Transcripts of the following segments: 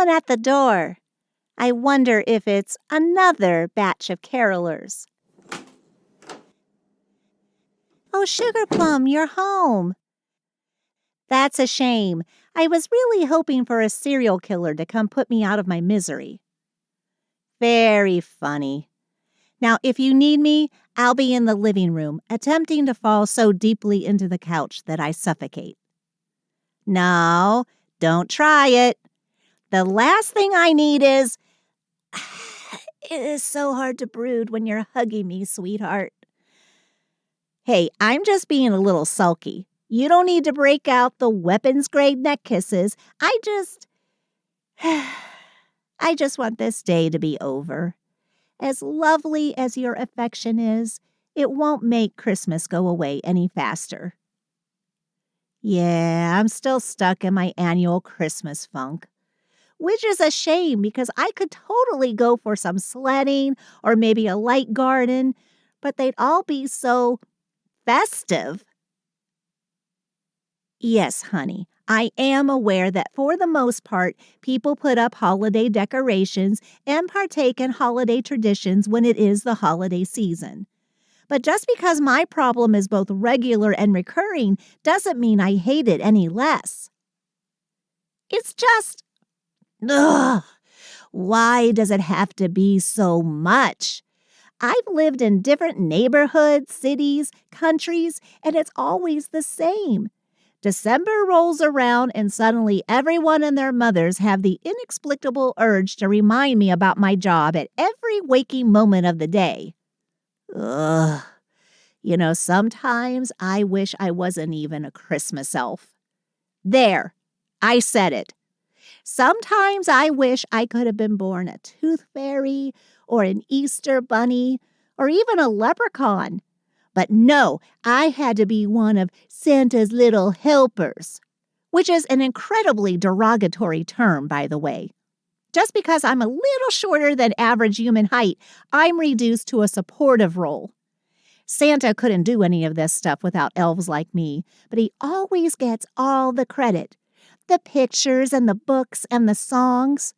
someone at the door. I wonder if it's another batch of carolers. Oh, Sugar Plum, you're home. That's a shame. I was really hoping for a serial killer to come put me out of my misery. Very funny. Now, if you need me, I'll be in the living room, attempting to fall so deeply into the couch that I suffocate. No, don't try it. The last thing I need is... It is so hard to brood when you're hugging me, sweetheart. Hey, I'm just being a little sulky. You don't need to break out the weapons-grade neck kisses. I just want this day to be over. As lovely as your affection is, it won't make Christmas go away any faster. Yeah, I'm still stuck in my annual Christmas funk. Which is a shame because I could totally go for some sledding or maybe a light garden, but they'd all be so festive. Yes, honey, I am aware that for the most part, people put up holiday decorations and partake in holiday traditions when it is the holiday season. But just because my problem is both regular and recurring doesn't mean I hate it any less. It's just... Ugh, why does it have to be so much? I've lived in different neighborhoods, cities, countries, and it's always the same. December rolls around and suddenly everyone and their mothers have the inexplicable urge to remind me about my job at every waking moment of the day. Ugh. You know, sometimes I wish I wasn't even a Christmas elf. There, I said it. Sometimes I wish I could have been born a tooth fairy or an Easter bunny or even a leprechaun. But no, I had to be one of Santa's little helpers, which is an incredibly derogatory term, by the way. Just because I'm a little shorter than average human height, I'm reduced to a supportive role. Santa couldn't do any of this stuff without elves like me, but he always gets all the credit. The pictures and the books and the songs.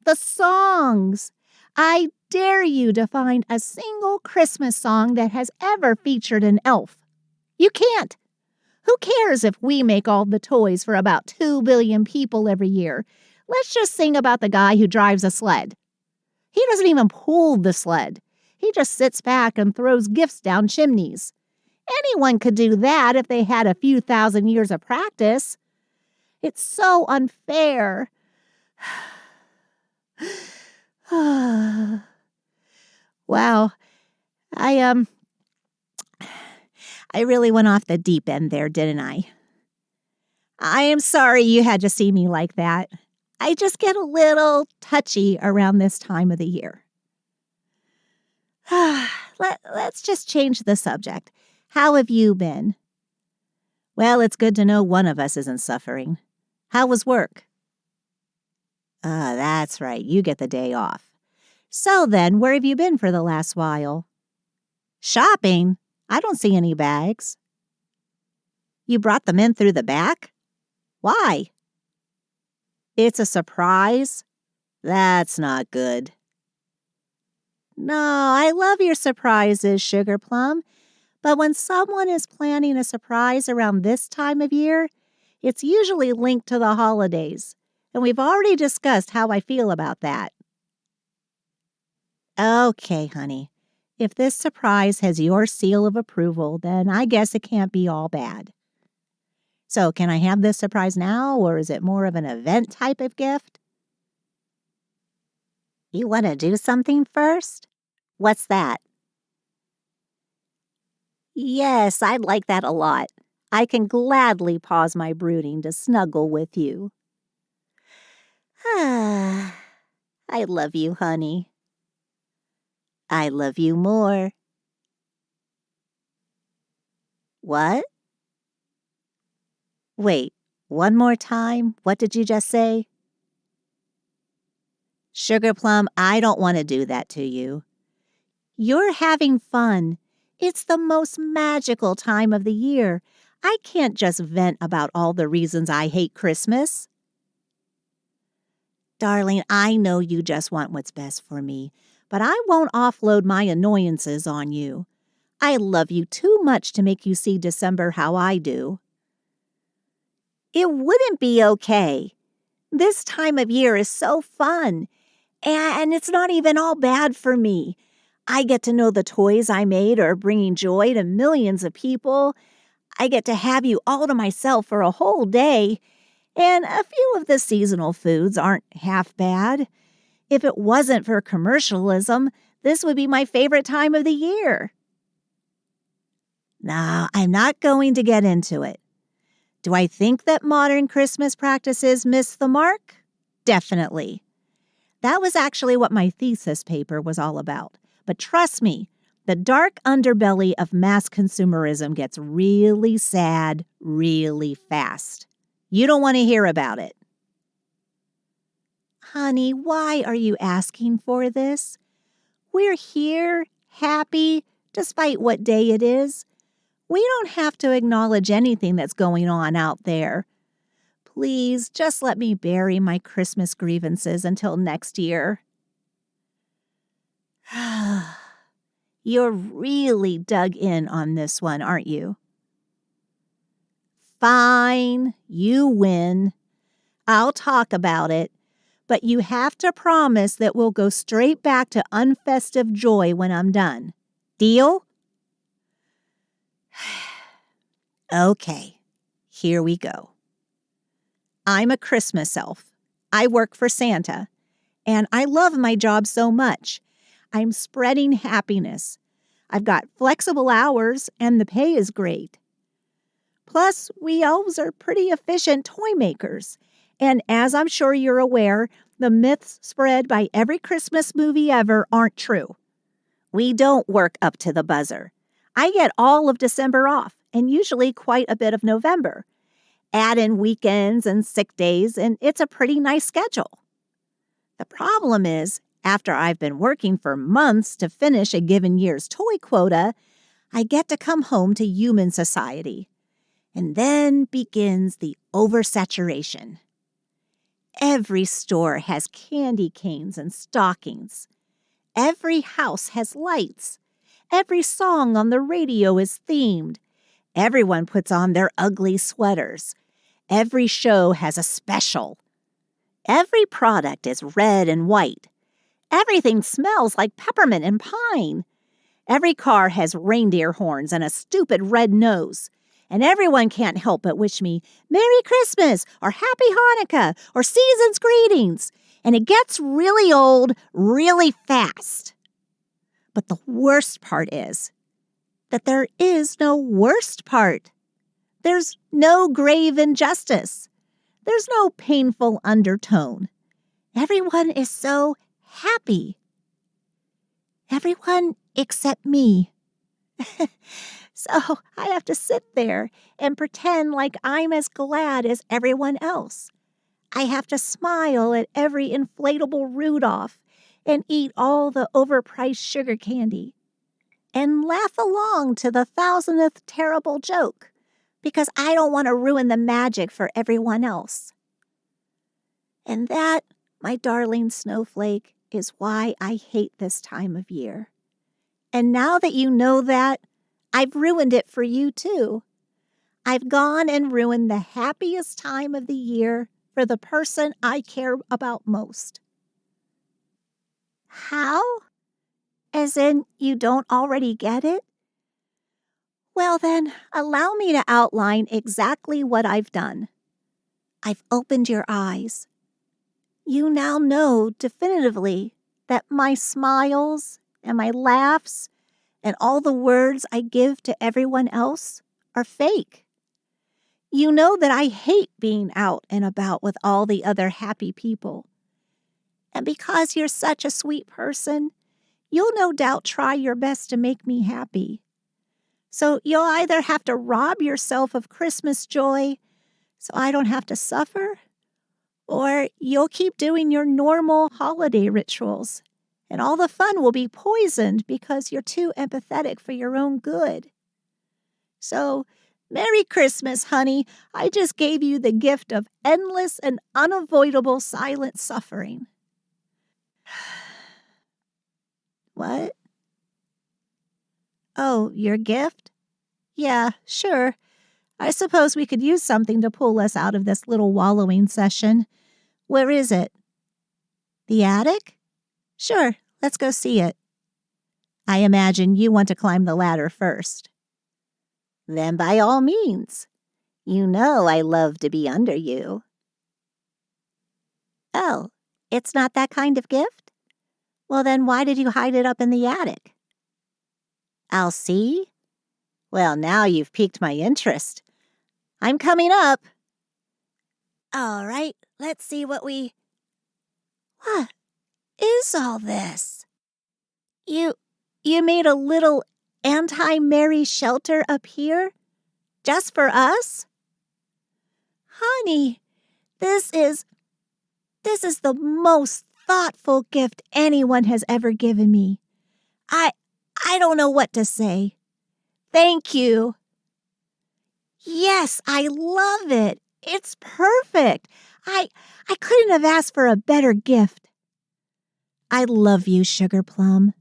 The songs! I dare you to find a single Christmas song that has ever featured an elf. You can't. Who cares if we make all the toys for about 2 billion people every year? Let's just sing about the guy who drives a sled. He doesn't even pull the sled. He just sits back and throws gifts down chimneys. Anyone could do that if they had a few thousand years of practice. It's so unfair. Wow, I really went off the deep end there, didn't I? I am sorry you had to see me like that. I just get a little touchy around this time of the year. Let's just change the subject. How have you been? Well, it's good to know one of us isn't suffering. How was work? That's right. You get the day off. So then, where have you been for the last while? Shopping? I don't see any bags. You brought them in through the back? Why? It's a surprise? That's not good. No, I love your surprises, Sugar Plum. But when someone is planning a surprise around this time of year, it's usually linked to the holidays. And we've already discussed how I feel about that. Okay, honey. If this surprise has your seal of approval, then I guess it can't be all bad. So, can I have this surprise now, or is it more of an event type of gift? You want to do something first? What's that? Yes, I'd like that a lot. I can gladly pause my brooding to snuggle with you. I love you, honey. I love you more. What? Wait, one more time? What did you just say? Sugar Plum, I don't want to do that to you. You're having fun. It's the most magical time of the year. I can't just vent about all the reasons I hate Christmas. Darling, I know you just want what's best for me, but I won't offload my annoyances on you. I love you too much to make you see December how I do. It wouldn't be okay. This time of year is so fun, and it's not even all bad for me. I get to know the toys I made are bringing joy to millions of people. I get to have you all to myself for a whole day, and a few of the seasonal foods aren't half bad. If it wasn't for commercialism, this would be my favorite time of the year. No, I'm not going to get into it. Do I think that modern Christmas practices miss the mark? Definitely. That was actually what my thesis paper was all about. But trust me, the dark underbelly of mass consumerism gets really sad really fast. You don't want to hear about it. Honey, why are you asking for this? We're here, happy, despite what day it is. We don't have to acknowledge anything that's going on out there. Please, just let me bury my Christmas grievances until next year. You're really dug in on this one, aren't you? Fine, you win. I'll talk about it, but you have to promise that we'll go straight back to unfestive joy when I'm done. Deal? Okay, here we go. I'm a Christmas elf. I work for Santa, and I love my job so much. I'm spreading happiness. I've got flexible hours, and the pay is great. Plus, we elves are pretty efficient toy makers, and as I'm sure you're aware, the myths spread by every Christmas movie ever aren't true. We don't work up to the buzzer. I get all of December off, and usually quite a bit of November. Add in weekends and sick days, and it's a pretty nice schedule. The problem is, after I've been working for months to finish a given year's toy quota, I get to come home to human society. And then begins the oversaturation. Every store has candy canes and stockings. Every house has lights. Every song on the radio is themed. Everyone puts on their ugly sweaters. Every show has a special. Every product is red and white. Everything smells like peppermint and pine. Every car has reindeer horns and a stupid red nose. And everyone can't help but wish me Merry Christmas or Happy Hanukkah or Season's Greetings. And it gets really old really fast. But the worst part is that there is no worst part. There's no grave injustice. There's no painful undertone. Everyone is so happy. Everyone except me. So I have to sit there and pretend like I'm as glad as everyone else. I have to smile at every inflatable Rudolph and eat all the overpriced sugar candy and laugh along to the 1000th terrible joke because I don't want to ruin the magic for everyone else. And that, my darling snowflake, is why I hate this time of year. And now that you know that, I've ruined it for you too. I've gone and ruined the happiest time of the year for the person I care about most. How? As in, you don't already get it? Well then, allow me to outline exactly what I've done. I've opened your eyes. You now know definitively that my smiles and my laughs and all the words I give to everyone else are fake. You know that I hate being out and about with all the other happy people. And because you're such a sweet person, you'll no doubt try your best to make me happy. So you'll either have to rob yourself of Christmas joy so I don't have to suffer, or you'll keep doing your normal holiday rituals, and all the fun will be poisoned because you're too empathetic for your own good. So Merry Christmas, honey. I just gave you the gift of endless and unavoidable silent suffering. What? Oh, your gift? Yeah, sure. I suppose we could use something to pull us out of this little wallowing session. Where is it? The attic? Sure, let's go see it. I imagine you want to climb the ladder first. Then by all means. You know I love to be under you. Oh, it's not that kind of gift? Well, then why did you hide it up in the attic? I'll see. Well, now you've piqued my interest. I'm coming up. All right, let's see what is all this? You made a little anti-Mary shelter up here? Just for us? Honey, this is the most thoughtful gift anyone has ever given me. I don't know what to say. Thank you. Yes, I love it. It's perfect. I couldn't have asked for a better gift. I love you, Sugar Plum.